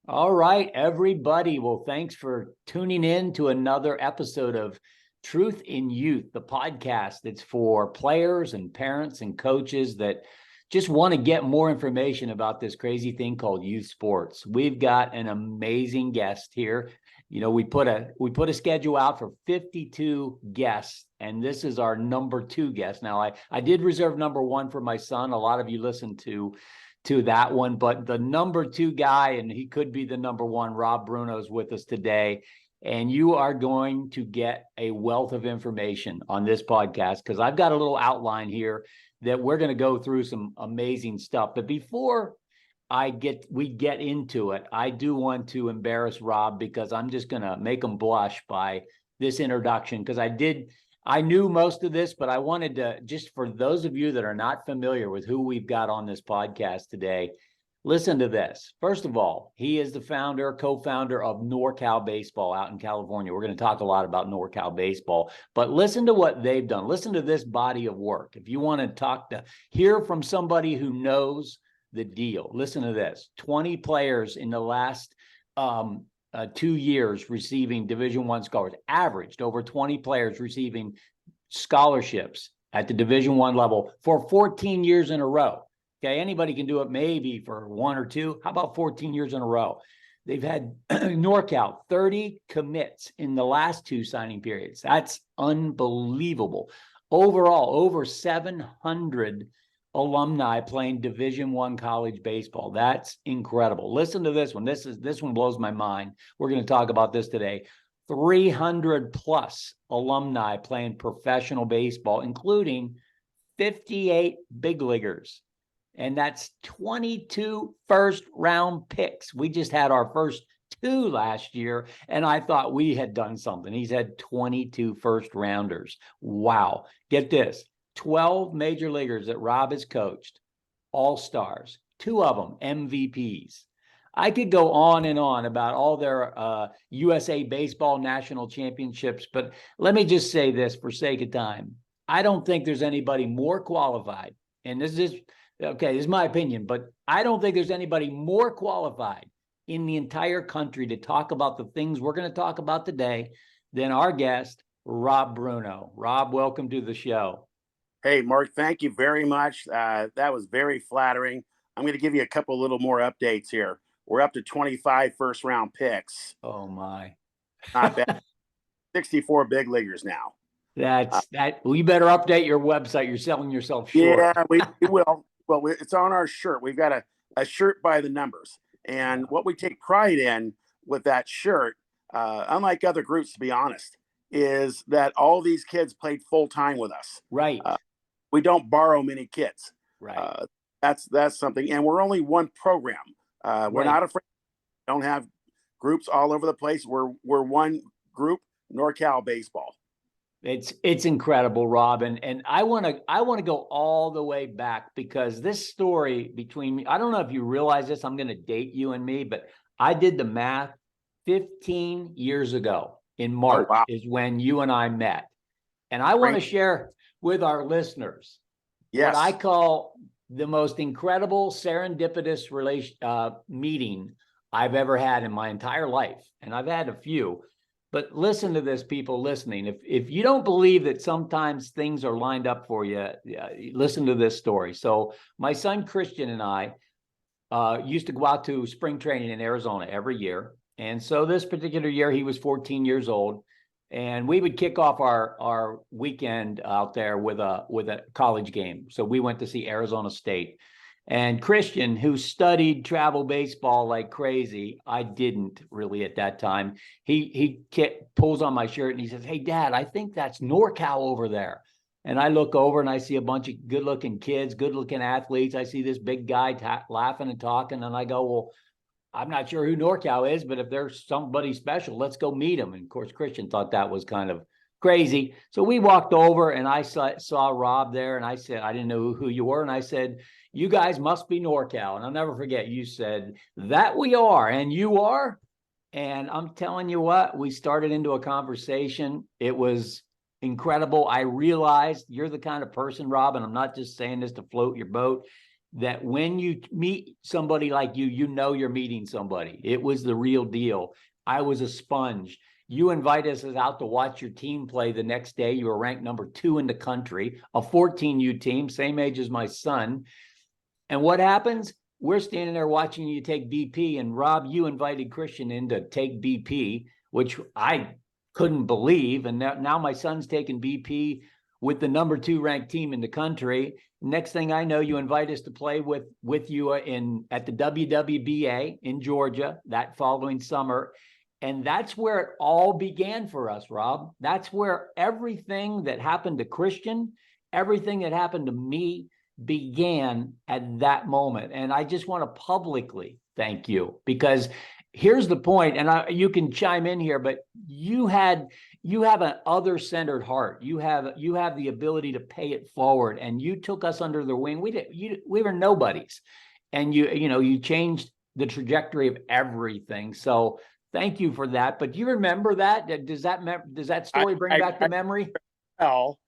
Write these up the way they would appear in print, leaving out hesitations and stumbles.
All right, everybody. Well, thanks for tuning in to another episode of Truth in Youth, the podcast that's for players and parents and coaches that just want to get more information about this crazy thing called youth sports. We've got an amazing guest here. We put a schedule out for 52 guests, and this is our number 2 guest. Now, I did reserve number 1 for my son. A lot of you listened to that one, but the number 2 guy, and he could be the number 1, Rob Bruno, is with us today. And you are going to get a wealth of information on this podcast because I've got a little outline here that we're going to go through some amazing stuff. But before we get into it, I do want to embarrass Rob because I'm just going to make him blush by this introduction because I knew most of this, but I wanted to, just for those of you that are not familiar with who we've got on this podcast today, listen to this. First of all, he is the co-founder of NorCal Baseball out in California. We're going to talk a lot about NorCal Baseball, but listen to what they've done. Listen to this body of work. If you want to hear from somebody who knows the deal, listen to this. 20 players in the last 2 years receiving Division I scholars, averaged over 20 players receiving scholarships at the Division I level for 14 years in a row. Okay, anybody can do it maybe for 1 or 2. How about 14 years in a row? They've had NorCal 30 commits in the last 2 signing periods. That's unbelievable. Overall, over 700 alumni playing Division I college baseball. That's incredible. Listen to this one. This one blows my mind. We're going to talk about this today. 300 plus alumni playing professional baseball, including 58 big leaguers. And that's 22 first round picks. We just had our first 2 last year, and I thought we had done something. He's had 22 first rounders. Wow. Get this. 12 major leaguers that Rob has coached, all-stars, 2 of them MVPs. I could go on and on about all their USA Baseball national championships, but let me just say this for sake of time. I don't think there's anybody more qualified, and this is my opinion, but I don't think there's anybody more qualified in the entire country to talk about the things we're going to talk about today than our guest, Rob Bruno. Rob, welcome to the show. Hey, Mark, thank you very much. That was very flattering. I'm going to give you a couple little more updates here. We're up to 25 first round picks. Oh, my. Not bad. 64 big leaguers now. Well, you better update your website. You're selling yourself short. Yeah, we will. Well, it's on our shirt. We've got a shirt by the numbers. And what we take pride in with that shirt, unlike other groups, to be honest, is that all these kids played full time with us. Right. We don't borrow many kids. Right. That's something. And we're only one program. We're not afraid. We don't have groups all over the place. We're one group, NorCal Baseball. It's incredible, Rob. And I want to go all the way back because this story between me, I don't know if you realize this, I'm going to date you and me, but I did the math 15 years ago in March is when you and I met. And I want to share with our listeners what I call the most incredible serendipitous meeting I've ever had in my entire life. And I've had a few, but listen to this, people listening. If you don't believe that sometimes things are lined up for you, listen to this story. So my son, Christian, and I used to go out to spring training in Arizona every year. And so this particular year, he was 14 years old. And we would kick off our weekend out there with a college game. So we went to see Arizona State. And Christian, who studied travel baseball like crazy, I didn't really at that time. He pulls on my shirt and he says, "Hey, Dad, I think that's NorCal over there." And I look over and I see a bunch of good-looking kids, good-looking athletes. I see this big guy laughing and talking, and I go, "Well, I'm not sure who NorCal is, but if there's somebody special, let's go meet him." And of course, Christian thought that was kind of crazy. So we walked over and I saw Rob there and I said, I didn't know who you were. And I said, "You guys must be NorCal." And I'll never forget, you said, "That we are." And you are. And I'm telling you what, we started into a conversation. It was incredible. I realized you're the kind of person, Rob, and I'm not just saying this to float your boat. that when you meet somebody like you, you know you're meeting somebody. It was the real deal. I was a sponge. You invite us out to watch your team play the next day. You were ranked number 2 in the country, a 14U team, same age as my son. And what happens? We're standing there watching you take BP, and Rob, you invited Christian in to take BP, which I couldn't believe. And now my son's taking BP with the number 2 ranked team in the country. Next thing I know, you invite us to play with you at the WWBA in Georgia that following summer. And that's where it all began for us, Rob. That's where everything that happened to Christian, everything that happened to me began at that moment. And I just want to publicly thank you, because here's the point, and you can chime in here, but you have an other-centered heart. You have the ability to pay it forward, and you took us under the wing. We were nobodies, and you changed the trajectory of everything. So thank you for that. But do you remember that? Does that story bring back the memory? Well,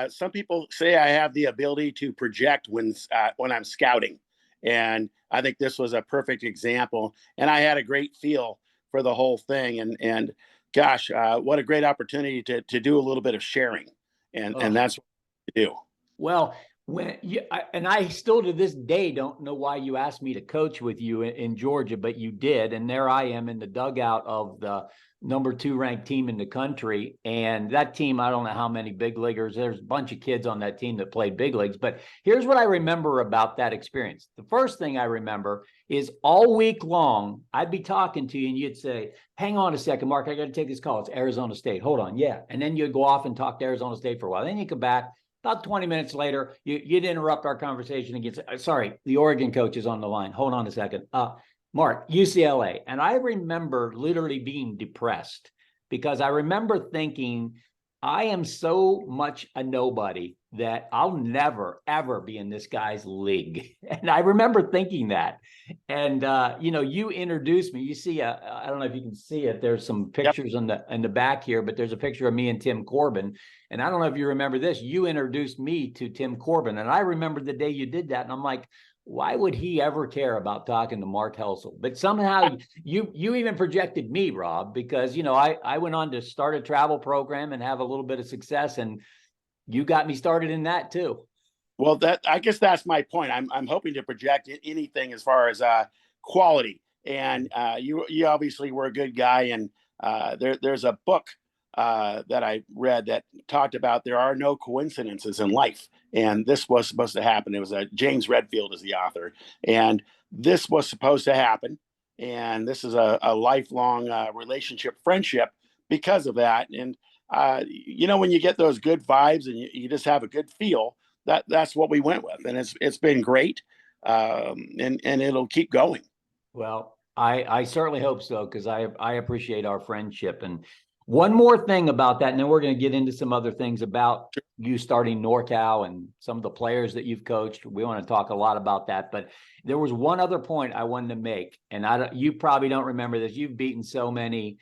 some people say I have the ability to project when I'm scouting, and I think this was a perfect example. And I had a great feel for the whole thing. And gosh, what a great opportunity to do a little bit of sharing, and that's what we do. Well, I still to this day don't know why you asked me to coach with you in Georgia, but you did, and there I am in the dugout of the number 2 ranked team in the country. And that team, I don't know how many big leaguers. There's a bunch of kids on that team that played big leagues. But here's what I remember about that experience. The first thing I remember is all week long, I'd be talking to you and you'd say, hang on a second, Mark, I got to take this call. It's Arizona State. Hold on. Yeah. And then you'd go off and talk to Arizona State for a while. Then you come back. About 20 minutes later, you'd interrupt our conversation again. Sorry, the Oregon coach is on the line. Hold on a second. Mark, UCLA. And I remember literally being depressed, because I remember thinking, I am so much a nobody that I'll never, ever be in this guy's league. And I remember thinking that. And, you introduced me. You see, I don't know if you can see it. There's some pictures in the back here, but there's a picture of me and Tim Corbin. And I don't know if you remember this. You introduced me to Tim Corbin. And I remember the day you did that. And I'm like, why would he ever care about talking to Mark Helsel? But somehow you even projected me, Rob, because, I went on to start a travel program and have a little bit of success, and you got me started in that too. Well, I guess that's my point. I'm hoping to project anything as far as quality, and you obviously were a good guy, and there's a book that I read that talked about there are no coincidences in life. And this was supposed to happen. It was James Redfield is the author. And this was supposed to happen. And this is a lifelong relationship, friendship because of that. And, when you get those good vibes and you just have a good feel, that's what we went with. And it's been great. And it'll keep going. Well, I certainly hope so, because I appreciate our friendship. And one more thing about that, and then we're going to get into some other things about you starting NorCal and some of the players that you've coached. We want to talk a lot about that. But there was one other point I wanted to make, and you probably don't remember this. You've beaten so many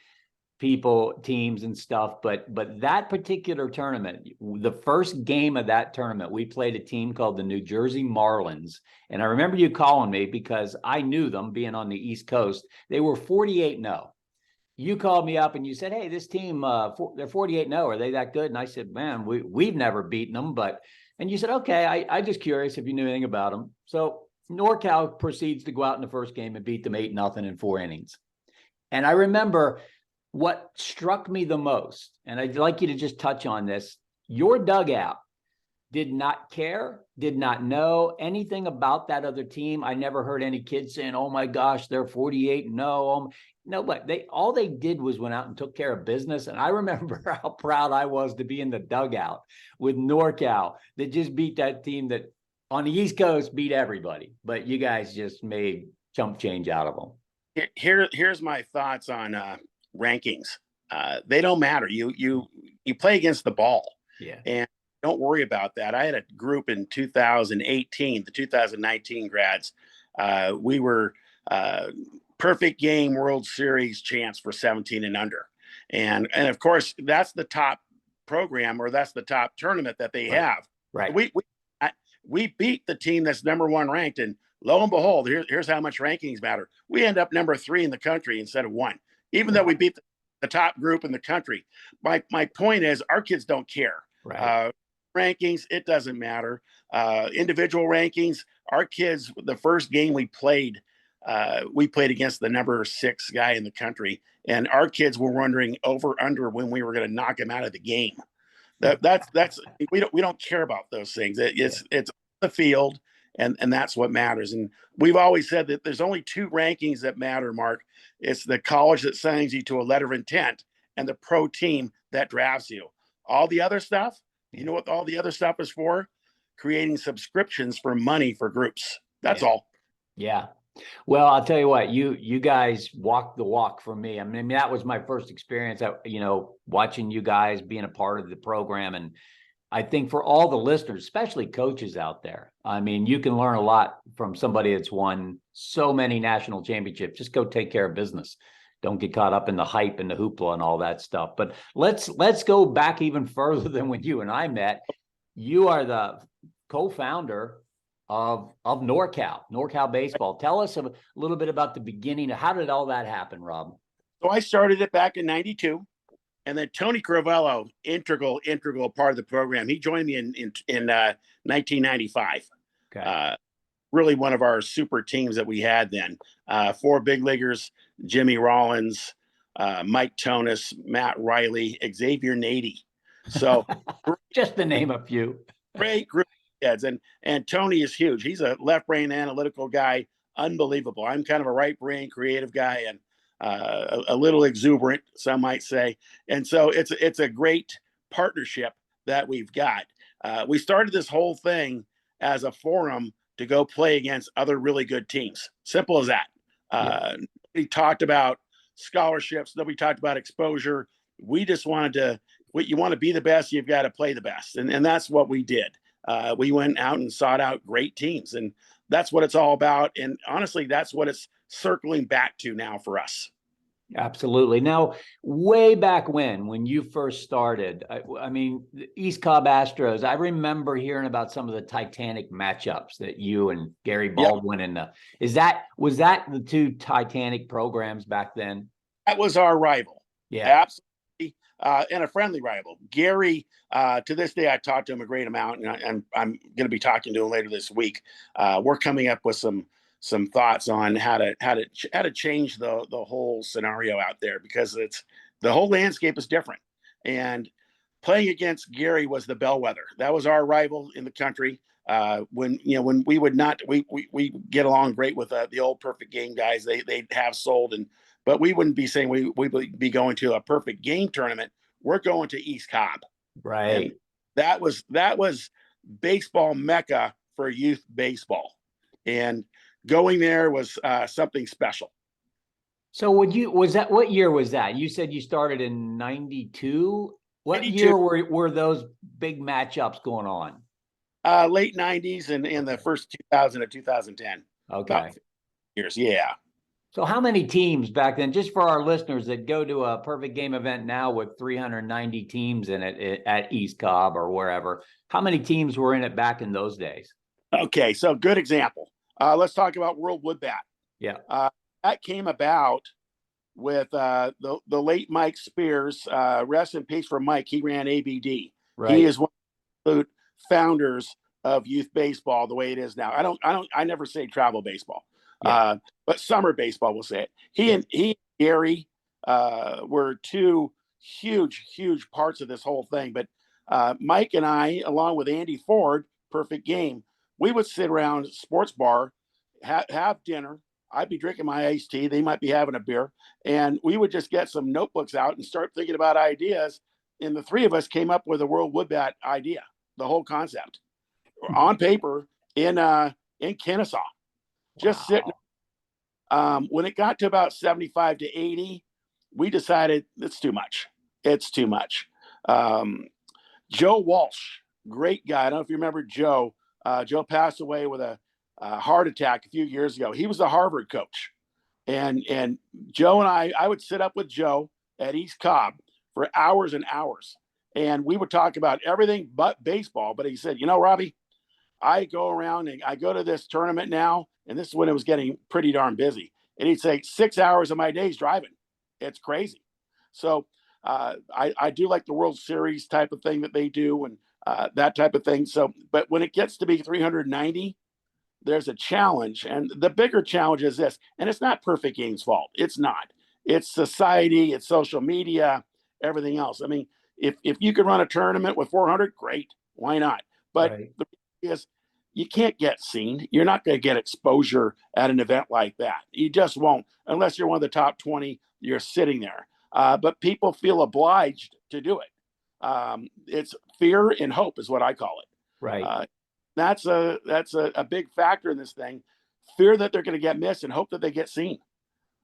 people, teams and stuff, but that particular tournament, the first game of that tournament, we played a team called the New Jersey Marlins. And I remember you calling me because I knew them being on the East Coast. They were 48-0. You called me up and you said, hey, this team, they're 48-0. Are they that good? And I said, man, we've never beaten them. And you said, okay, I just curious if you knew anything about them. So NorCal proceeds to go out in the first game and beat them 8-0 in 4 innings. And I remember what struck me the most, and I'd like you to just touch on this, your dugout did not care, did not know anything about that other team. I never heard any kids saying, oh my gosh, they're 48-0. No, but all they did was went out and took care of business. And I remember how proud I was to be in the dugout with NorCal that just beat that team that on the East Coast beat everybody. But you guys just made chump change out of them. Here's my thoughts on rankings. They don't matter. You play against the ball. Yeah. And don't worry about that. I had a group in 2018, the 2019 grads. We were perfect game World Series chance for 17 and under. And of course, that's the top program, or that's the top tournament that they have. Right. we beat the team that's number one ranked, and lo and behold, here's how much rankings matter. We end up number 3 in the country instead of 1, even though we beat the top group in the country. My point is, our kids don't care. Right. Rankings, it doesn't matter. Individual rankings, our kids, the first game we played against the number 6 guy in the country, and our kids were wondering over under when we were going to knock him out of the game. That's we don't care about those things. It's the field, and that's what matters. And we've always said that there's only 2 rankings that matter, Mark. It's the college that signs you to a letter of intent, and the pro team that drafts you. All the other stuff, you know what all the other stuff is for? Creating subscriptions for money for groups. That's all. Yeah. Well, I'll tell you what, you guys walked the walk for me. I mean, that was my first experience, watching you guys being a part of the program. And I think for all the listeners, especially coaches out there, I mean, you can learn a lot from somebody that's won so many national championships. Just go take care of business. Don't get caught up in the hype and the hoopla and all that stuff. But let's go back even further than when you and I met. You are the co-founder of NorCal baseball. Tell us a little bit about the beginning. How did all that happen, Rob? So I started it back in '92, and then Tony Crivello, integral part of the program. He joined me in 1995. Okay. Really one of our super teams that we had then. 4 big leaguers: Jimmy Rollins, Mike Tonis, Matt Riley, Xavier Nady. So just to name a few. Great group of kids. And Tony is huge. He's a left brain analytical guy. Unbelievable. I'm kind of a right brain creative guy, and a little exuberant, some might say. And so it's a great partnership that we've got. We started this whole thing as a forum to go play against other really good teams. Simple as that. We talked about scholarships. Nobody talked about exposure. We just wanted to, you want to be the best, you've got to play the best. And that's what we did. We went out and sought out great teams, and that's what it's all about. And honestly, that's what it's circling back to now for us. Absolutely. Now, way back when you first started, I mean, the East Cobb Astros, I remember hearing about some of the Titanic matchups that you and Gary Baldwin and was that the 2 Titanic programs back then? That was our rival. Yeah. Absolutely. And a friendly rival. Gary, to this day, I talked to him a great amount, and I'm going to be talking to him later this week. We're coming up with some thoughts on how to change the whole scenario out there, because the whole landscape is different. And playing against Gary was the bellwether. That was our rival in the country. When we would not, we get along great with the old Perfect Game guys. They'd have sold, but we wouldn't be saying we would be going to a Perfect Game tournament. We're going to East Cobb. Right. And that was baseball mecca for youth baseball. And going there was something special. So what year was that? You said you started in 92. What 92. year were those big matchups going on? Late 90s and in the first 2000 to 2010. Okay. Years. Yeah. So how many teams back then, just for our listeners that go to a Perfect Game event now with 390 teams in it at East Cobb or wherever, how many teams were in it back in those days? Okay. So good example. Let's talk about World Wood Bat. Yeah. That came about with the late Mike Spears. Rest in peace for Mike. He ran ABD. Right. He is one of the founders of youth baseball the way it is now. I never say travel baseball. Yeah. But summer baseball, we'll say it. He and Gary were 2 huge parts of this whole thing. But Mike and I, along with Andy Ford, Perfect Game, we would sit around sports bar, have dinner. I'd be drinking my iced tea. They might be having a beer. And we would just get some notebooks out and start thinking about ideas. And the 3 of us came up with a World Wood Bat idea, the whole concept, on paper in Kennesaw. Just sitting. When it got to about 75 to 80, we decided it's too much. It's too much. Joe Walsh, great guy. I don't know if you remember Joe. Joe passed away with a heart attack a few years ago. He was a Harvard coach. And Joe and I would sit up with Joe at East Cobb for hours and hours. And we would talk about everything but baseball. But he said, Robbie, I go around and I go to this tournament now, and this is when it was getting pretty darn busy. And he'd say 6 hours of my days driving. It's crazy. So I do like the World Series type of thing that they do, and that type of thing. So, but when it gets to be 390, there's a challenge, and the bigger challenge is this. And it's not Perfect Game's fault. It's not. It's society. It's social media. Everything else. I mean, if you could run a tournament with 400, great. Why not? But Right. the is you can't get seen. You're not going to get exposure at an event like that. You just won't, unless you're one of the top 20. You're sitting there, but people feel obliged to do it. It's fear and hope, is what I call it. Right. That's a big factor in this thing. Fear that they're going to get missed and hope that they get seen.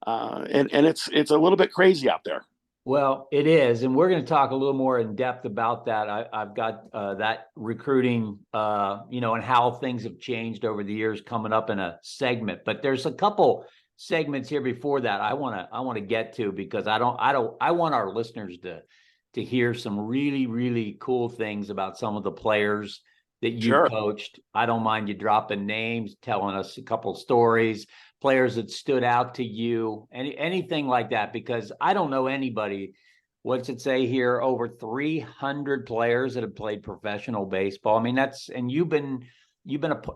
And it's a little bit crazy out there. Well, it is, and we're going to talk a little more in depth about that. I've got that recruiting, and how things have changed over the years coming up in a segment. But there's a couple segments here before that I want to get to, because I want our listeners to hear some really, really cool things about some of the players that you've Sure. coached. I don't mind you dropping names, telling us a couple stories, players that stood out to you, anything like that, because I don't know anybody. What's it say here? Over 300 players that have played professional baseball. I mean, and you've been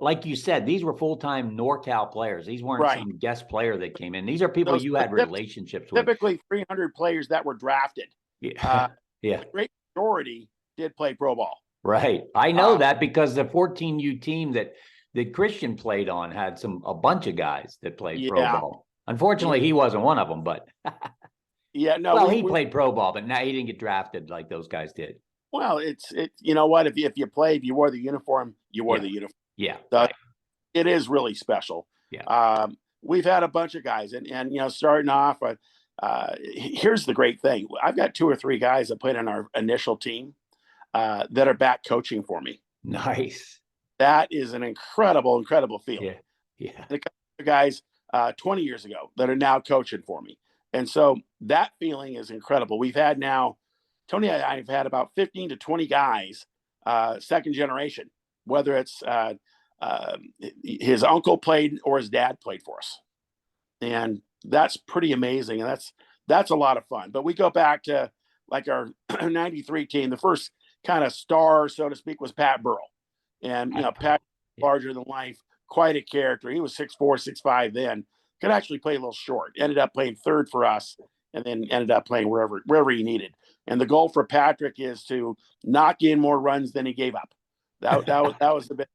like you said, these were full-time NorCal players. These weren't Right. some guest player that came in. These are people Those you had relationships with. typically 300 players that were drafted. Yeah. Yeah. The great majority did play pro ball. Right. I know that because the 14U team that Christian played on had a bunch of guys that played pro ball. Unfortunately, he wasn't one of them, but yeah, no. Well, he played pro ball, but now he didn't get drafted like those guys did. Well, it's you know what? If you wore the uniform, you wore the uniform. Yeah. So right. It is really special. Yeah. We've had a bunch of guys, and starting off, here's the great thing. I've got 2 or 3 guys that played on our initial team that are back coaching for me. Nice. That is an incredible feeling. Yeah. Yeah. The guys 20 years ago that are now coaching for me. And so that feeling is incredible. We've had now, Tony and I have had about 15 to 20 guys, second generation, whether it's his uncle played or his dad played for us. And that's pretty amazing. And that's a lot of fun. But we go back to like our 93 team. The first kind of star, so to speak, was Pat Burrell. And, Pat, larger than life, quite a character. He was 6'4", 6'5" then. Could actually play a little short. Ended up playing third for us, and then ended up playing wherever he needed. And the goal for Patrick is to knock in more runs than he gave up. That was the bit.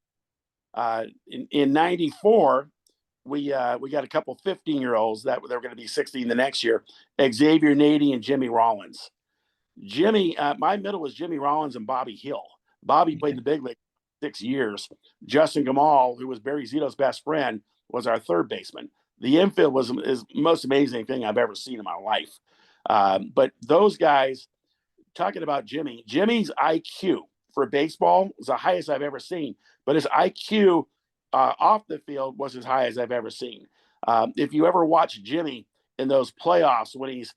In 94, we got a couple 15-year-olds that they're going to be 16 the next year. Xavier Nady and Jimmy Rollins. Jimmy, my middle was Jimmy Rollins and Bobby Hill. Bobby played in the big league 6 years. Justin Gamal, who was Barry Zito's best friend, was our third baseman. The infield is the most amazing thing I've ever seen in my life. But those guys, talking about Jimmy's IQ for baseball was the highest I've ever seen. But his IQ off the field was as high as I've ever seen. If you ever watch Jimmy in those playoffs when he's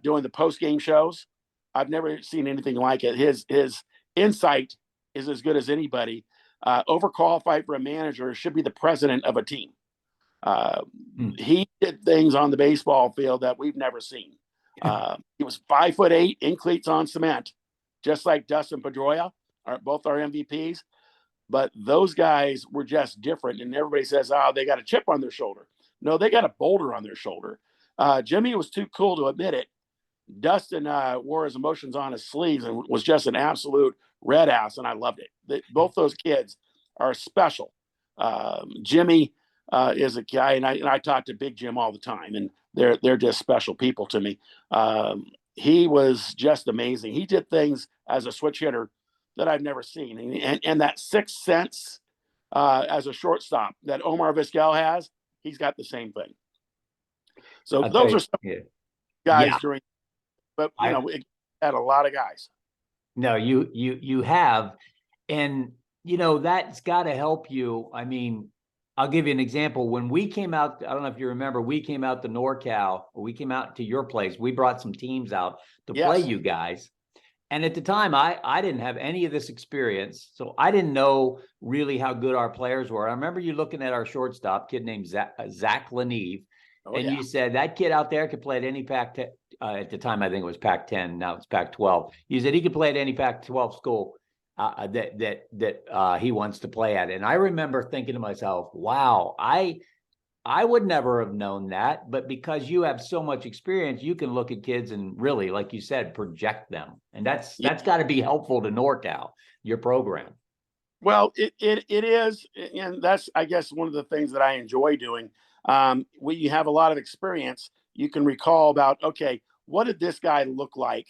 doing the post-game shows, I've never seen anything like it. His insight is as good as anybody. Overqualified for a manager, should be the president of a team. He did things on the baseball field that we've never seen. He was 5'8" in cleats on cement, just like Dustin Pedroia, both our MVPs. But those guys were just different. And everybody says, oh, they got a chip on their shoulder. No, they got a boulder on their shoulder. Jimmy was too cool to admit it. Dustin wore his emotions on his sleeves and was just an absolute red ass, and I loved it. Both those kids are special. Jimmy is a guy, and I talk to Big Jim all the time, and they're just special people to me. He was just amazing. He did things as a switch hitter that I've never seen, and that sixth sense as a shortstop that Omar Vizquel has, he's got the same thing. So those are some guys during. But it had a lot of guys. No, you have, and that's got to help you. I mean, I'll give you an example. When we came out, I don't know if you remember, we came out to NorCal. We came out to your place. We brought some teams out to play you guys, And at the time, I didn't have any of this experience, so I didn't know really how good our players were. I remember you looking at our shortstop, kid named Zach Leneve, Oh and yeah. you said that kid out there could play at any at the time, I think it was Pac-10. Now it's Pac-12. You said he could play at any Pac-12 school that he wants to play at. And I remember thinking to myself, "Wow, I would never have known that," but because you have so much experience, you can look at kids and really, like you said, project them. And that's got to be helpful to NorCal, your program. Well, it is, and that's, I guess, one of the things that I enjoy doing. When you have a lot of experience, you can recall about, okay, what did this guy look like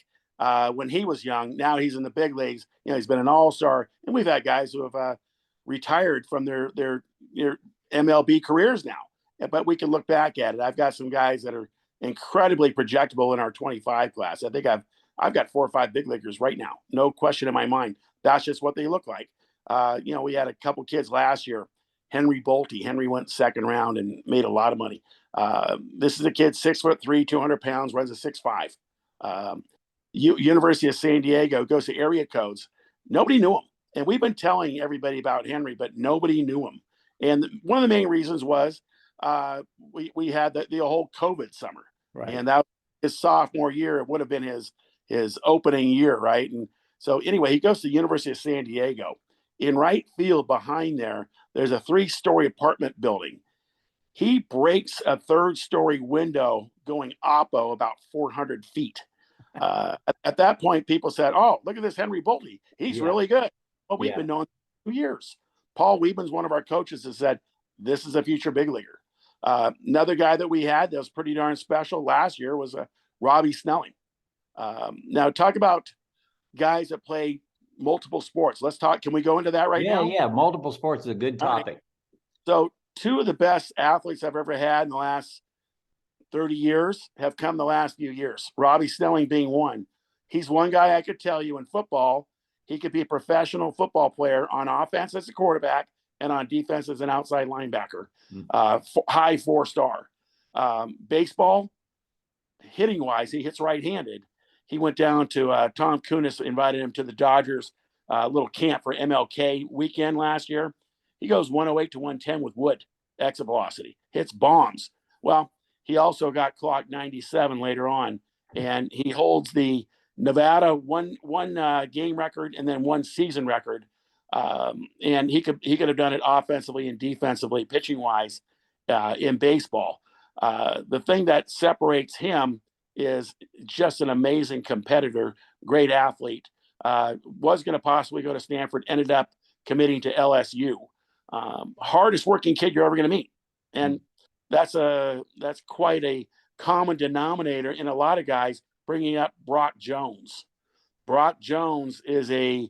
when he was young? Now he's in the big leagues. He's been an all-star, and we've had guys who have retired from their MLB careers now. But we can look back at it. I've got some guys that are incredibly projectable in our 25 class. I think I've got 4 or 5 big leaguers right now, no question in my mind. That's just what they look like. We had a couple kids last year. Henry Bolte. Henry went second round and made a lot of money. This is a kid, 6'3", 200 pounds, runs a 6'5". University of San Diego, goes to area codes. Nobody knew him. And we've been telling everybody about Henry, but nobody knew him. And one of the main reasons was we had the whole COVID summer. Right. And that was his sophomore year. It would have been his opening year, right? And so anyway, he goes to the University of San Diego. In right field behind there's a 3-story apartment building. He breaks a 3rd-story window going oppo about 400 feet. At that point, people said, "Oh, look at this Henry Bolte. He's really good." Well, we've been knowing for 2 years. Paul Weedman's one of our coaches has said, "This is a future big leaguer." Another guy that we had that was pretty darn special last year was Robbie Snelling. Now, talk about guys that play multiple sports. Let's talk. Can we go into that right now? Yeah. Multiple sports is a good topic. Right. So 2 of the best athletes I've ever had in the last 30 years have come the last few years. Robbie Snelling being one. He's one guy I could tell you in football, he could be a professional football player on offense as a quarterback and on defense as an outside linebacker. High 4-star. Baseball, hitting wise, he hits right-handed. He went down to Tom Kunis invited him to the Dodgers little camp for MLK weekend last year. He goes 108 to 110 with wood exit velocity, hits bombs. Well, he also got clocked 97 later on, and he holds the Nevada one game record and then 1 season record. And he could have done it offensively and defensively, pitching wise, in baseball. The thing that separates him is just an amazing competitor, great athlete. Was going to possibly go to Stanford, ended up committing to LSU. Hardest working kid you're ever going to meet. And that's quite a common denominator in a lot of guys, bringing up Brock Jones. Brock Jones is a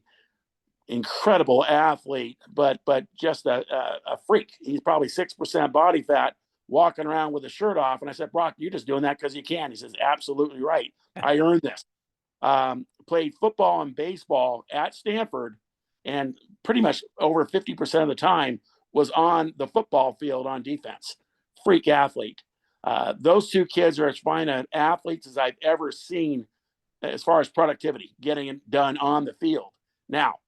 incredible athlete, but just a freak. He's probably 6% body fat, walking around with a shirt off. And I said, "Brock, you're just doing that because you can." He says, "Absolutely right. I earned this." Played football and baseball at Stanford, and pretty much over 50% of the time was on the football field on defense. Freak athlete. Those 2 kids are as fine an athletes as I've ever seen as far as productivity, getting it done on the field. Now,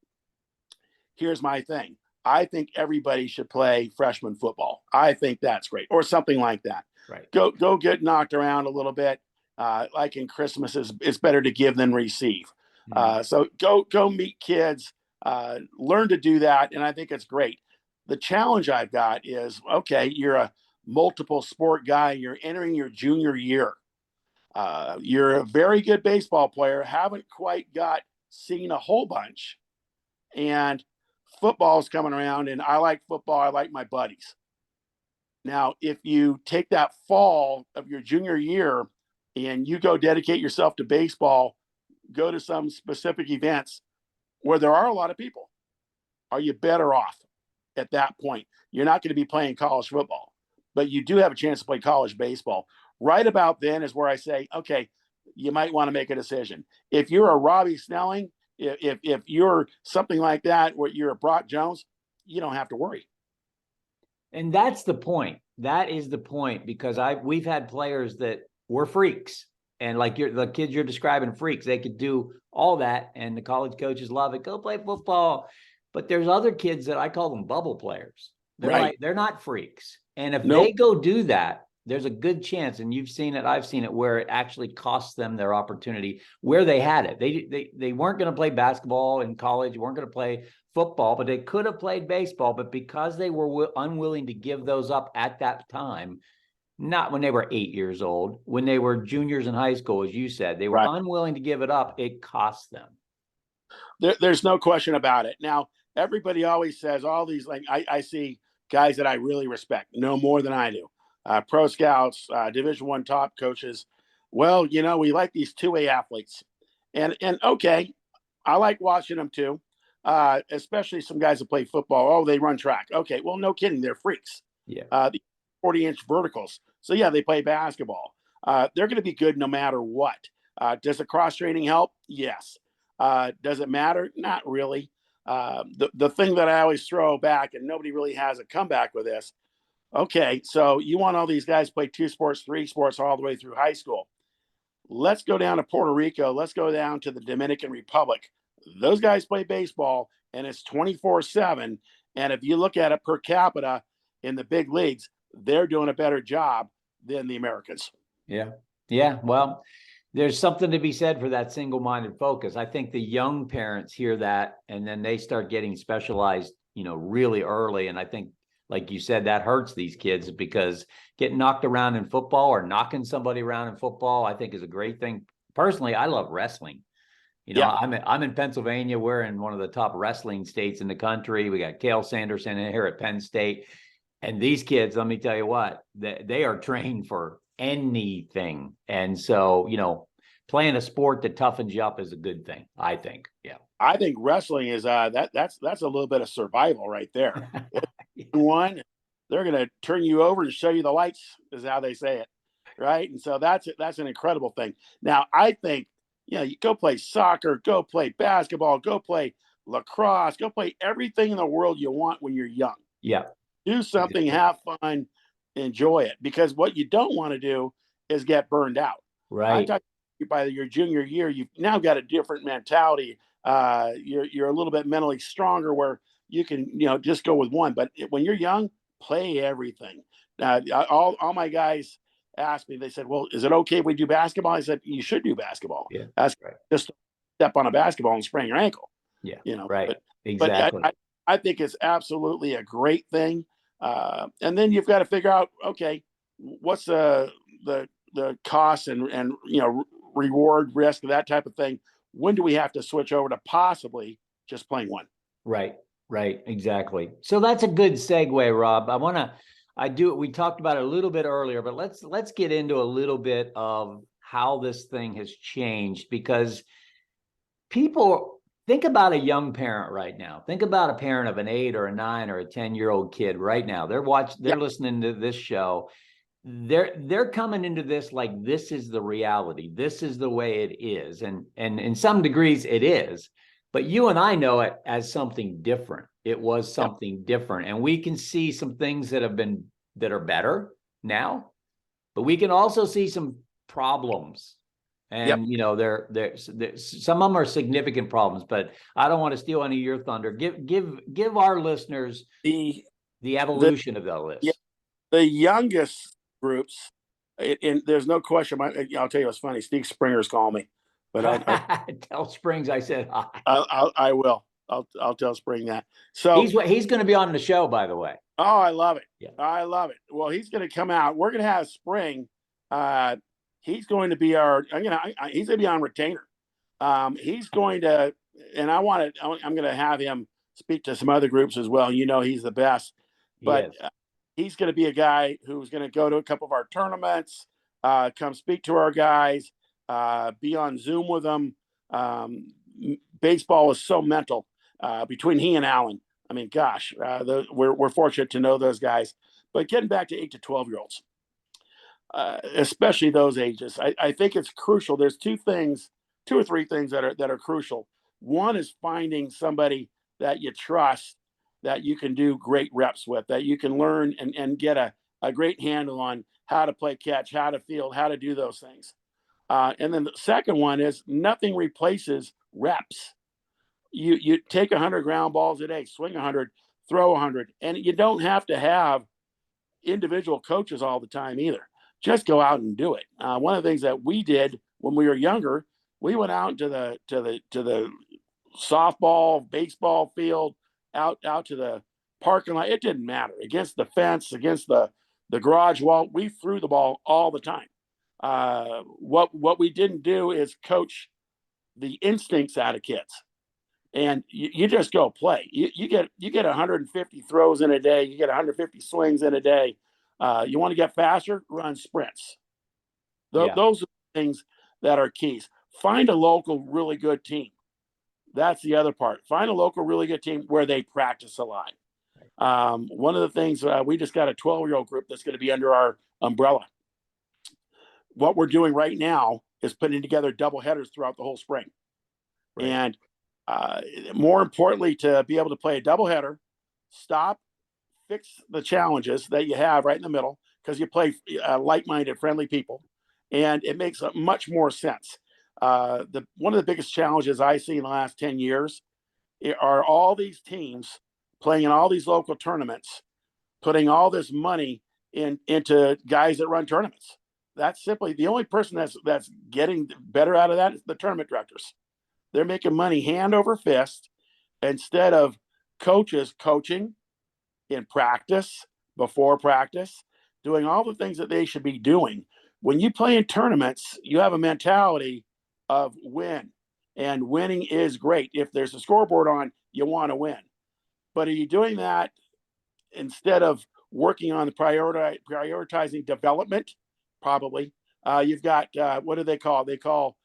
here's my thing. I think everybody should play freshman football. I think that's great, or something like that. Right. Go get knocked around a little bit. Like in Christmas, it's better to give than receive. So go meet kids, learn to do that, and I think it's great. The challenge I've got is, okay, you're a multiple sport guy. You're entering your junior year. You're a very good baseball player. Haven't quite seen a whole bunch, and football's coming around, and I like football. I like my buddies. Now, if you take that fall of your junior year and you go dedicate yourself to baseball, go to some specific events where there are a lot of people, are you better off at that point? You're not going to be playing college football, but you do have a chance to play college baseball. Right about then is where I say, okay, you might want to make a decision. If you're a Robbie Snelling, if you're something like that, where you're a Brock Jones, you don't have to worry. And that's the point. That is the point, because we've had players that were freaks, And like the kids you're describing, freaks, they could do all that. And the college coaches love it. Go play football. But there's other kids that I call them bubble players. They're Right. like, they're not freaks. And if they Nope. go do that, there's a good chance, and you've seen it, I've seen it, where it actually costs them their opportunity where they had it. They weren't going to play basketball in college, weren't going to play football, but they could have played baseball. But because they were unwilling to give those up at that time, not when they were 8 years old, when they were juniors in high school, as you said, they were Right. unwilling to give it up, it cost them. There's no question about it. Now, everybody always says all these, like, I see guys that I really respect, know more than I do, pro scouts, Division I top coaches. Well, we like these 2A athletes, and okay, I like watching them too, especially some guys that play football. Oh, they run track. Okay, well, no kidding, they're freaks. Yeah. The 40-inch verticals. So yeah, they play basketball. They're going to be good no matter what. Does the cross training help? Yes. Does it matter? Not really. The thing that I always throw back, and nobody really has a comeback with this. Okay, so you want all these guys to play 2 sports, 3 sports all the way through high school. Let's go down to Puerto Rico. Let's go down to the Dominican Republic. Those guys play baseball, and it's 24/7. And if you look at it per capita in the big leagues, they're doing a better job than the Americans. Yeah. Yeah. Well, there's something to be said for that single-minded focus. I think the young parents hear that, and then they start getting specialized, really early. And I think, like you said, that hurts these kids, because getting knocked around in football or knocking somebody around in football, I think, is a great thing. Personally, I love wrestling. Yeah. I'm in Pennsylvania. We're in one of the top wrestling states in the country. We got Cale Sanderson here at Penn State. And these kids, let me tell you what, they are trained for anything. And so, playing a sport that toughens you up is a good thing, I think. Yeah. I think wrestling is that's a little bit of survival right there. One, they're going to turn you over and show you the lights, is how they say it, right? And so that's an incredible thing. Now, I think you go play soccer, go play basketball, go play lacrosse, go play everything in the world you want when you're young. Yeah. Do something, have fun, enjoy it. Because what you don't want to do is get burned out. Right. By your junior year, you've now got a different mentality. You're a little bit mentally stronger, where you can just go with one. But when you're young, play everything. All my guys asked me. They said, "Well, is it okay if we do basketball?" I said, "You should do basketball. Yeah. That's right. Just step on a basketball and sprain your ankle." Yeah. Right. Exactly. But I think it's absolutely a great thing. And then you've got to figure out, okay, what's the cost and reward, risk, that type of thing. When do we have to switch over to possibly just playing one? Right. Exactly. So that's a good segue, Rob. we talked about it a little bit earlier, but let's get into a little bit of how this thing has changed, because people think about a young parent right now. Think about a parent of an 8 or a 9 or a 10-year-old kid right now. They're listening to this show. They're coming into this like this is the reality. This is the way it is. And in some degrees it is, but you and I know it as something different. It was something different. And we can see some things that are better now, but we can also see some problems. And there some of them are significant problems, but I don't want to steal any of your thunder. Give our listeners the evolution of the list. Yeah, the youngest groups, and there's no question. I'll tell you what's funny. Steve Springer's calling me, but tell Springs I said hi. I will. I'll tell Spring that. So he's going to be on the show, by the way. Oh, I love it. Yeah. I love it. Well, he's going to come out. We're going to have Spring. He's going to be he's going to be on retainer. He's going to, and I'm going to have him speak to some other groups as well. He's the best, but he's going to be a guy who's going to go to a couple of our tournaments, come speak to our guys, be on Zoom with them. Baseball is so mental between he and Alan. I mean, gosh, we're fortunate to know those guys. But getting back to 8 to 12-year-olds, especially those ages, I think it's crucial. There's two or three things that are crucial. One is finding somebody that you trust, that you can do great reps with, that you can learn and get a great handle on how to play catch, how to field, how to do those things. And then the second one is nothing replaces reps. You take 100 ground balls a day, swing 100, throw 100, and you don't have to have individual coaches all the time either. Just go out and do it. One of the things that we did when we were younger, we went out to the softball, baseball field, out to the parking lot. It didn't matter, against the fence, against the garage wall. We threw the ball all the time. What we didn't do is coach the instincts out of kids. And you just go play. You get 150 throws in a day. You get 150 swings in a day. You want to get faster? Run sprints. Yeah. Those are things that are keys. Find a local really good team. That's the other part. Find a local really good team where they practice a lot. One of the things, we just got a 12-year-old group that's going to be under our umbrella. What we're doing right now is putting together double headers throughout the whole spring. Right. And more importantly, to be able to play a doubleheader, stop, fix the challenges that you have right in the middle, because you play like-minded, friendly people, and it makes much more sense. One of the biggest challenges I see in the last 10 years are all these teams playing in all these local tournaments, putting all this money into guys that run tournaments. That's simply the only person that's getting better out of that is the tournament directors. They're making money hand over fist instead of coaches coaching in practice, before practice, doing all the things that they should be doing. When you play in tournaments, you have a mentality of win, and winning is great. If there's a scoreboard on, you want to win. But are you doing that instead of working on the prioritizing development? Probably. You've got, what do they call? They call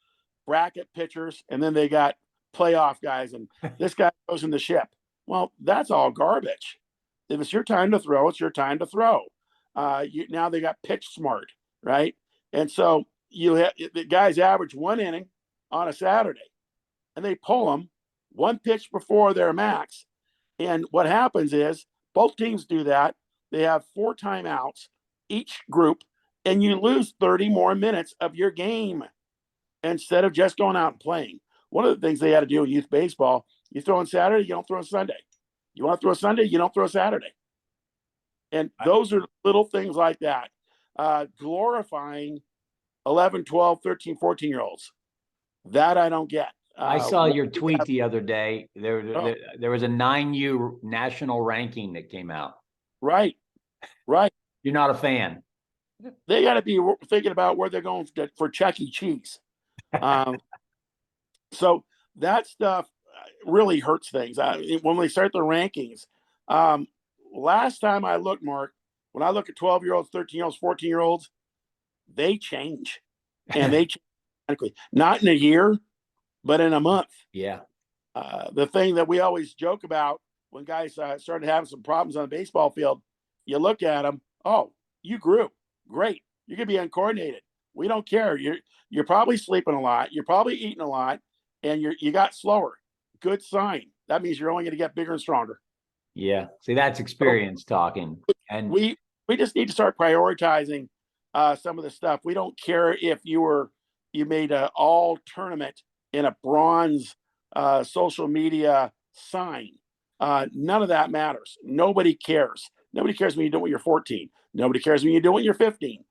bracket pitchers, and then they got playoff guys, and this guy goes in the ship. Well, that's all garbage. If it's your time to throw, it's your time to throw. Now they got pitch smart, right? And so the guys average 1 inning on a Saturday, and they pull them one pitch before their max. And what happens is both teams do that. They have 4 timeouts each group, and you lose 30 more minutes of your game instead of just going out and playing. One of the things they had to do in youth baseball, you throw on Saturday, you don't throw on Sunday. You want to throw Sunday, you don't throw Saturday. And those are little things like that. Glorifying 11, 12, 13, 14-year-olds. That I don't get. I saw your tweet the other day. There was a 9U national ranking that came out. Right. You're not a fan. They got to be thinking about where they're going for Chuck E. Cheese. So that stuff really hurts things. When we start the rankings, last time I looked, Mark, when I look at 12-year-olds, 13-year-olds, 14-year-olds, they change. And they change not in a year, but in a month. Yeah. The thing that we always joke about when guys started having some problems on the baseball field, you look at them, oh, you grew. Great. You could be uncoordinated. We don't care. You're probably sleeping a lot. You're probably eating a lot, and you got slower. Good sign. That means you're only going to get bigger and stronger. Yeah. See, that's experience talking. And we just need to start prioritizing some of the stuff. We don't care if you made an all tournament in a bronze social media sign. None of that matters. Nobody cares. Nobody cares when you do it when you're 14. Nobody cares when you do it when you're 15.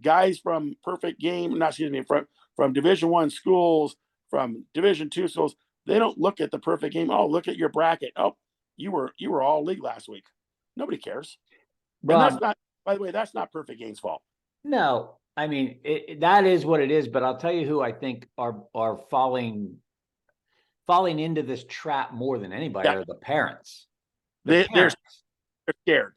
Guys from from Division I schools, from Division II schools, they don't look at the perfect game. Oh, look at your bracket. Oh, you were all league last week. Nobody cares. And that's not, by the way, that's not Perfect Game's fault. No, I mean, that is what it is. But I'll tell you who I think are falling into this trap more than anybody are the parents. They're scared.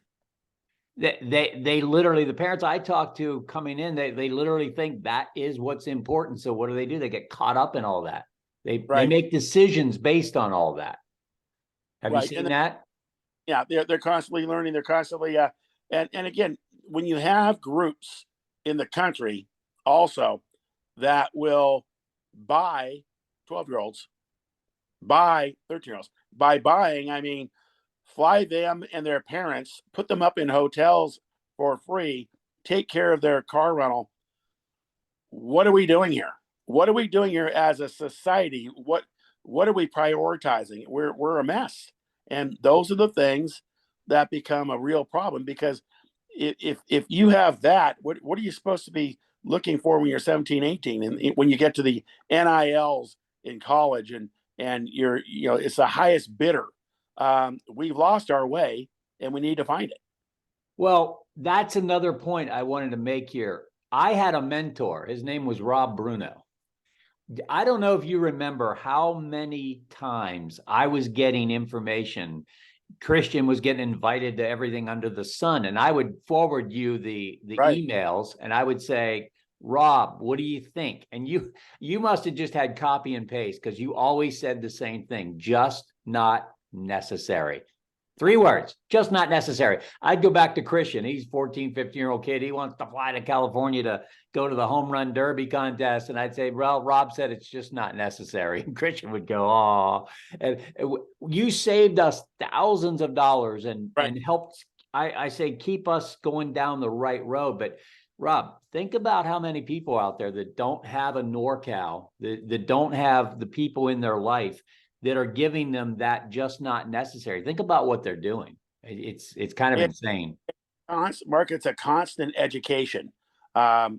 They literally, the parents I talk to coming in, they literally think that is what's important. So what do? They get caught up in all that. They make decisions based on all that. Have you seen that? Yeah, they're constantly learning. They're constantly and again, when you have groups in the country also that will buy 12-year-olds, buy 13-year-olds. By buying, I mean fly them and their parents, put them up in hotels for free, take care of their car rental. what are we doing here? What are we doing here as a society? What are we prioritizing? We're a mess. And those are the things that become a real problem, because if you have that, what are you supposed to be looking for when you're 17, 18? And when you get to the NILs in college, and it's the highest bidder. We've lost our way, and we need to find it. Well, that's another point I wanted to make here. I had a mentor. His name was Rob Bruno. I don't know if you remember how many times I was getting information. Christian was getting invited to everything under the sun, and I would forward you the Right. emails, and I would say, Rob, what do you think? And you must have just had copy and paste, because you always said the same thing: just not necessary. 3 words, just not necessary. I'd go back to Christian. He's 14, 15-year-old kid. He wants to fly to California to go to the home run derby contest. And I'd say, well, Rob said it's just not necessary. And Christian would go, oh, and you saved us thousands of dollars and helped, I say, keep us going down the right road. But Rob, think about how many people out there that don't have a NorCal, that don't have the people in their life that are giving them that just not necessary. Think about what they're doing. It's kind of insane. Mark, it's a constant education. I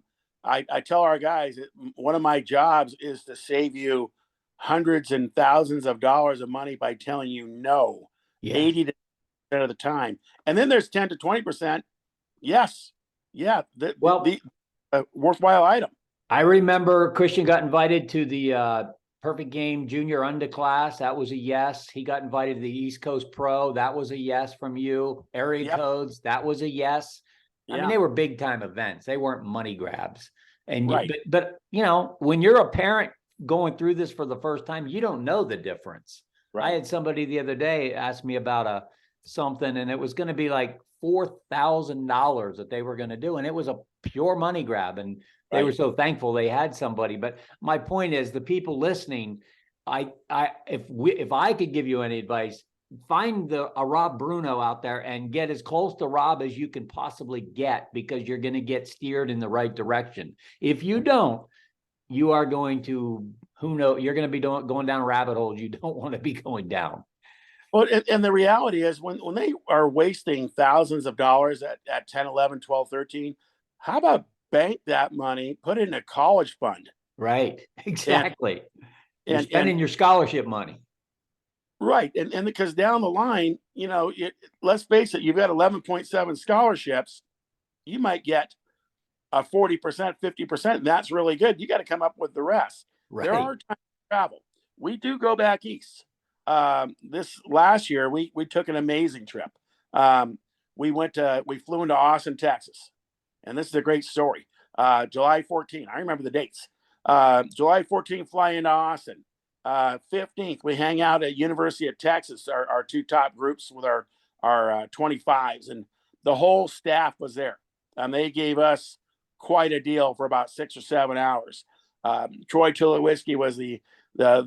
tell our guys that one of my jobs is to save you hundreds and thousands of dollars of money by telling you no, 80% of the time. And then there's 10 to 20%. Yes. Yeah. The worthwhile item. I remember Christian got invited to the Perfect Game Junior Underclass. That was a yes. He got invited to the East Coast Pro. That was a yes from you. Area Codes. That was a yes. I mean, they were big time events. They weren't money grabs. And but when you're a parent going through this for the first time, you don't know the difference. I had somebody the other day ask me about something, and it was going to be like $4,000 that they were going to do, and it was a pure money grab. And they were so thankful they had somebody. But my point is, the people listening, if I could give you any advice, find a Rob Bruno out there and get as close to Rob as you can possibly get, because you're going to get steered in the right direction. If you don't, you are going to, you're going to be going down rabbit holes you don't want to be going down. Well, and the reality is, when they are wasting thousands of dollars at 10, 11, 12, 13, how about bank that money, put it in a college fund? Right. Exactly. You're spending your scholarship money. Right. And because down the line, let's face it, you've got 11.7 scholarships. You might get a 40%, 50%. That's really good. You got to come up with the rest. Right. There are times to travel. We do go back east. This last year, we took an amazing trip. We flew into Austin, Texas. And this is a great story. July 14, I remember the dates. July 14, fly into Austin. 15th, we hang out at University of Texas, our 2 top groups with our 25s. And the whole staff was there. And they gave us quite a deal for about 6 or 7 hours. Troy Tulowitzki was the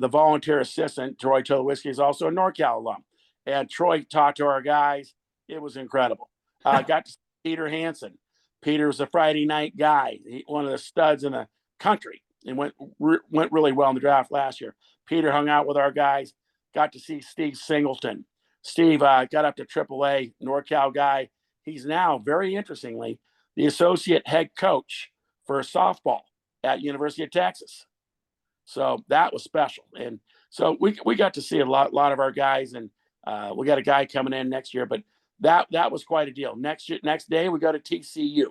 volunteer assistant. Troy Tulowitzki is also a NorCal alum. And Troy talked to our guys. It was incredible. Got to see Peter Hansen. Peter was a Friday night guy, one of the studs in the country, and went really well in the draft last year. Peter hung out with our guys, got to see Steve Singleton. Steve got up to AAA, NorCal guy. He's now, very interestingly, the associate head coach for softball at University of Texas. So that was special. And so we got to see a lot of our guys, and we got a guy coming in next year, but that was quite a deal. Next day we go to TCU,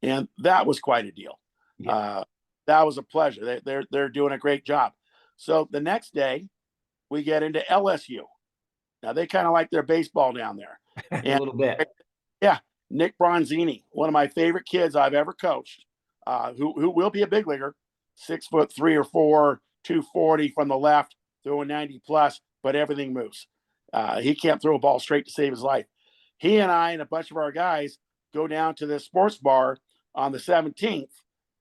and that was quite a deal. Yeah. That was a pleasure. They're doing a great job. So the next day we get into LSU. Now they kind of like their baseball down there. A little bit. Yeah. Nick Bronzini, one of my favorite kids I've ever coached, who will be a big leaguer, 6'3" or 4", 240 from the left, throwing 90 plus, but everything moves. He can't throw a ball straight to save his life. He and I and a bunch of our guys go down to this sports bar on the 17th,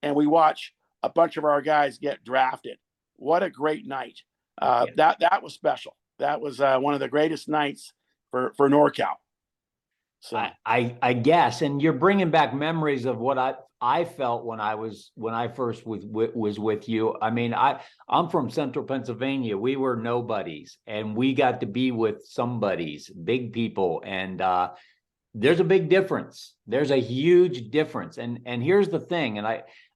and we watch a bunch of our guys get drafted. What a great night. That was special. That was one of the greatest nights for NorCal. So I guess, and you're bringing back memories of what I felt when I first was with you. I mean, I'm from Central Pennsylvania. We were nobodies, and we got to be with somebodies, big people, and there's a big difference. There's a huge difference, and here's the thing. And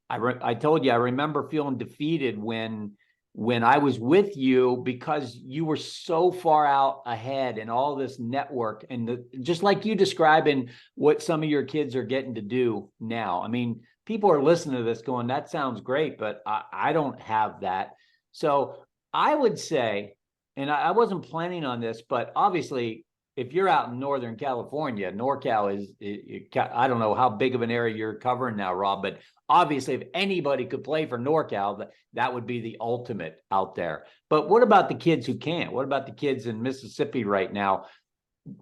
I told you I remember feeling defeated when I was with you because you were so far out ahead in all this network and just like you describing what some of your kids are getting to do now. I mean, people are listening to this going, that sounds great, but I don't have that. So I would say, and I wasn't planning on this, but obviously if you're out in Northern California, NorCal I don't know how big of an area you're covering now, Rob, but obviously if anybody could play for NorCal, that would be the ultimate out there. But what about the kids who can't? What about the kids in Mississippi right now?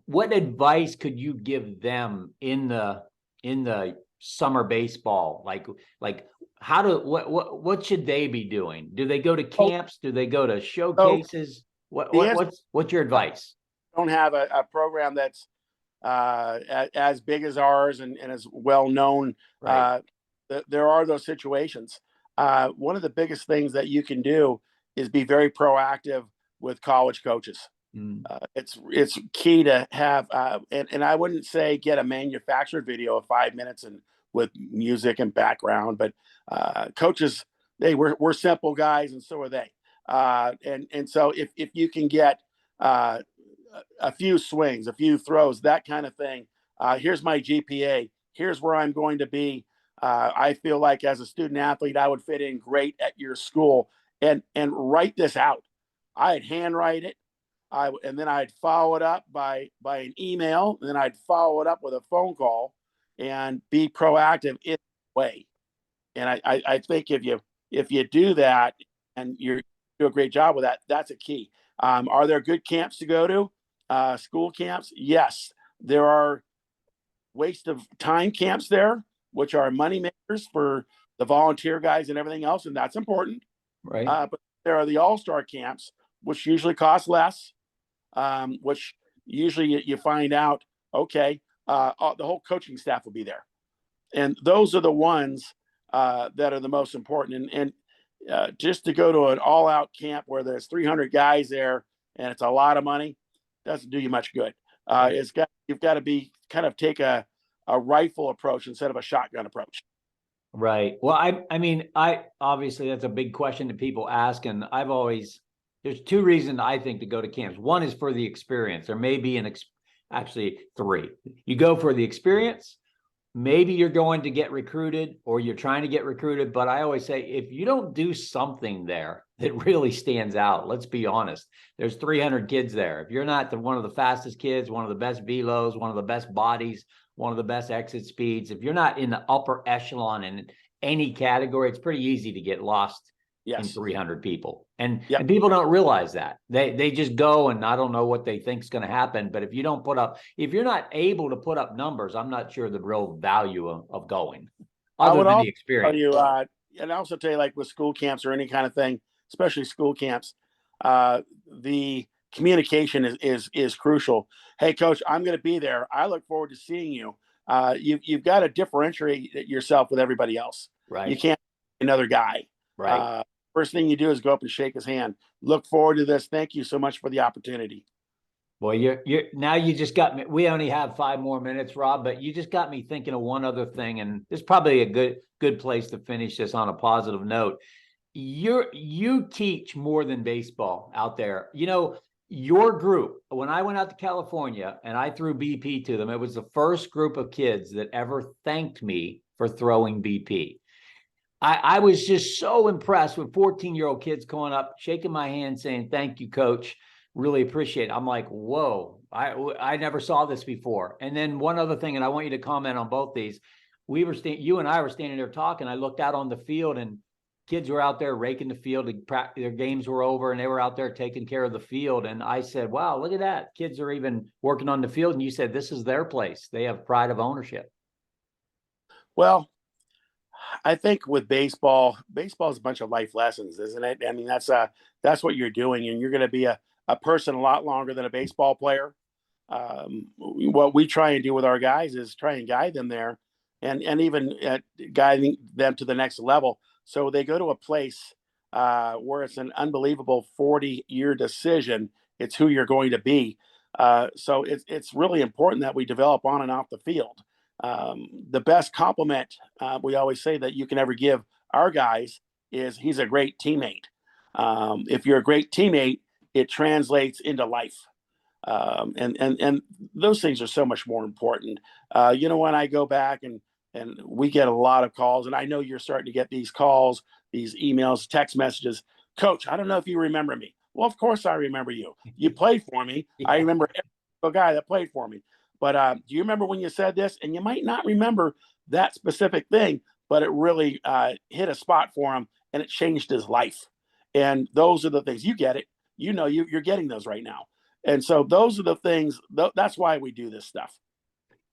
What advice could you give them in the summer baseball? Like what should they be doing? Do they go to camps? Do they go to showcases? What's your advice? Don't have a program that's as big as ours and as well known. Right. There are those situations. One of the biggest things that you can do is be very proactive with college coaches. It's key to have, and I wouldn't say get a manufactured video of 5 minutes and with music and background, but coaches, we're simple guys, and so are they. And so if you can get a few swings, a few throws, that kind of thing. Here's my GPA. Here's where I'm going to be. I feel like as a student athlete, I would fit in great at your school, and write this out. I'd handwrite it. And then I'd follow it up by an email. And then I'd follow it up with a phone call and be proactive in a way. And I think if you do that and you do a great job with that, that's a key. Are there good camps to go to? School camps? Yes. There are waste of time camps there, which are money makers for the volunteer guys and everything else. And that's important. Right. But there are the all-star camps, which usually cost less, which usually you find out, okay, the whole coaching staff will be there. And those are the ones that are the most important. And just to go to an all-out camp where there's 300 guys there and it's a lot of money, doesn't do you much good. You've got to be kind of take a rifle approach instead of a shotgun approach. Right. Well, I mean, obviously that's a big question that people ask. And there's two reasons I think to go to camps. One is for the experience. There may be actually three. You go for the experience. Maybe you're going to get recruited or you're trying to get recruited. But I always say, if you don't do something there that really stands out, let's be honest, there's 300 kids there. If you're not one of the fastest kids, one of the best velos, one of the best bodies, one of the best exit speeds, if you're not in the upper echelon in any category, it's pretty easy to get lost in 300 people. And people don't realize that. They just go, and I don't know what they think is going to happen. But if you're not able to put up numbers, I'm not sure the real value of going, other than the experience. And I also tell you, like with school camps or any kind of thing, especially school camps, the communication is crucial. Hey, coach, I'm going to be there. I look forward to seeing you. You've got to differentiate yourself with everybody else. Right. You can't be another guy. Right. First thing you do is go up and shake his hand. Look forward to this. Thank you so much for the opportunity. Boy, you just got me. We only have 5 more minutes, Rob, but you just got me thinking of one other thing, and this is probably a good place to finish this on a positive note. You teach more than baseball out there. You know, your group, when I went out to California and I threw BP to them, it was the first group of kids that ever thanked me for throwing BP. I was just so impressed with 14-year-old kids going up, shaking my hand, saying, "Thank you, coach. Really appreciate it." I'm like, whoa, I never saw this before. And then one other thing, and I want you to comment on both these. You and I were standing there talking. I looked out on the field, and kids were out there raking the field. Their games were over, and they were out there taking care of the field. And I said, wow, look at that. Kids are even working on the field. And you said, this is their place. They have pride of ownership. Well, I think with baseball is a bunch of life lessons, isn't it? I mean, that's what you're doing, and you're going to be a person a lot longer than a baseball player. What we try and do with our guys is try and guide them there, and even guiding them to the next level. So they go to a place where it's an unbelievable 40-year decision. It's who you're going to be. So it's really important that we develop on and off the field. The best compliment we always say that you can ever give our guys is he's a great teammate. If you're a great teammate, it translates into life. And those things are so much more important. When I go back and we get a lot of calls, and I know you're starting to get these calls, these emails, text messages. Coach, I don't know if you remember me. Well, of course I remember you. You played for me. I remember every single guy that played for me. But do you remember when you said this? And you might not remember that specific thing, but it really hit a spot for him, and it changed his life. And those are the things. You get it. You're getting those right now. And so those are the things. That's why we do this stuff.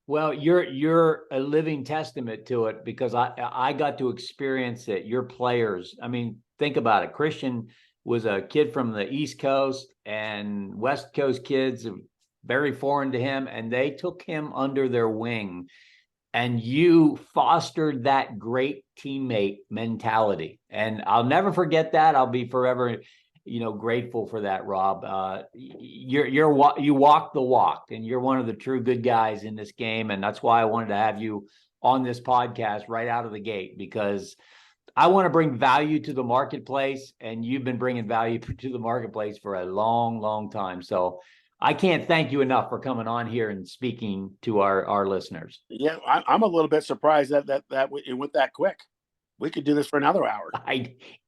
Well, you're a living testament to it, because I got to experience it. Your players, I mean, think about it. Christian was a kid from the East Coast, and West Coast kids very foreign to him, and they took him under their wing, and you fostered that great teammate mentality. And I'll never forget that. I'll be forever grateful for that, Rob. You walk the walk, and you're one of the true good guys in this game. And that's why I wanted to have you on this podcast right out of the gate, because I want to bring value to the marketplace, and you've been bringing value to the marketplace for a long, long time. So I can't thank you enough for coming on here and speaking to our listeners. Yeah, I'm a little bit surprised that it went that quick. We could do this for another hour.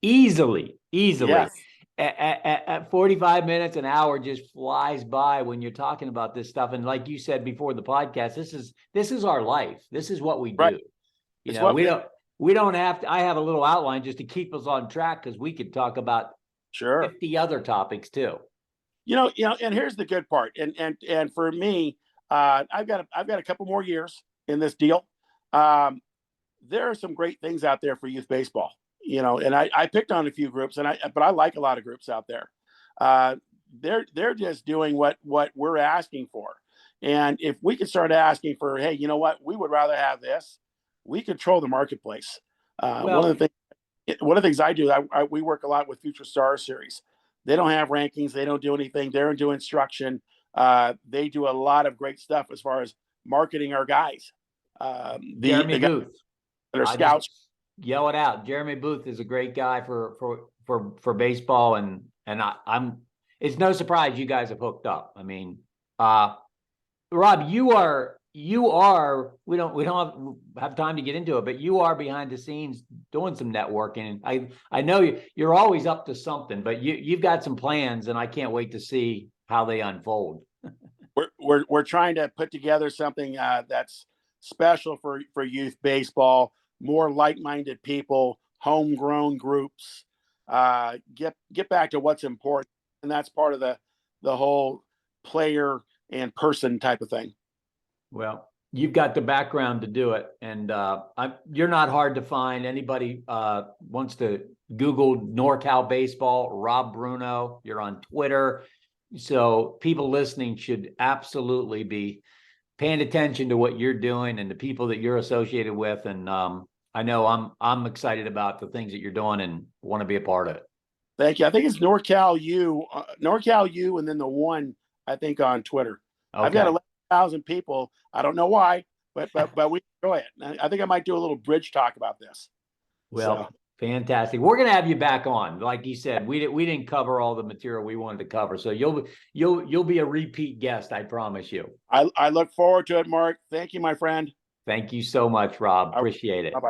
Easily. Yes. At 45 minutes, an hour just flies by when you're talking about this stuff. And like you said before the podcast, this is our life. This is what we do. Right. We don't have to. I have a little outline just to keep us on track, because we could talk about 50 other topics too. And here's the good part. And for me, I've got a couple more years in this deal. There are some great things out there for youth baseball. And I picked on a few groups, but I like a lot of groups out there. They're just doing what we're asking for. And if we could start asking for, hey, you know what, we would rather have this, we control the marketplace. One of the things I do, we work a lot with Future Stars series. They don't have rankings. They don't do anything. They're into instruction. They do a lot of great stuff as far as marketing our guys. Jeremy Booth. That are scouts. Yell it out. Jeremy Booth is a great guy for baseball, and I'm. It's no surprise you guys have hooked up. I mean, Rob, you are. We don't have time to get into it, but you are behind the scenes doing some networking. I know you're always up to something, but you've got some plans, and I can't wait to see how they unfold. We're trying to put together something that's special for youth baseball. More like-minded people, homegrown groups, get back to what's important. And that's part of the whole player and person type of thing. Well, you've got the background to do it. And you're not hard to find. Anybody wants to Google NorCal baseball, Rob Bruno, you're on Twitter. So people listening should absolutely be paying attention to what you're doing and the people that you're associated with. And I know I'm excited about the things that you're doing and want to be a part of it. Thank you. I think it's NorCal U, and then the one, I think, on Twitter. Okay. I've got 11,000 people. I don't know why, but we enjoy it. I think I might do a little bridge talk about this. Well, fantastic. We're going to have you back on. Like you said, we didn't cover all the material we wanted to cover. So you'll be a repeat guest. I promise you. I look forward to it, Mark. Thank you, my friend. Thank you so much, Rob. Appreciate it. Bye-bye.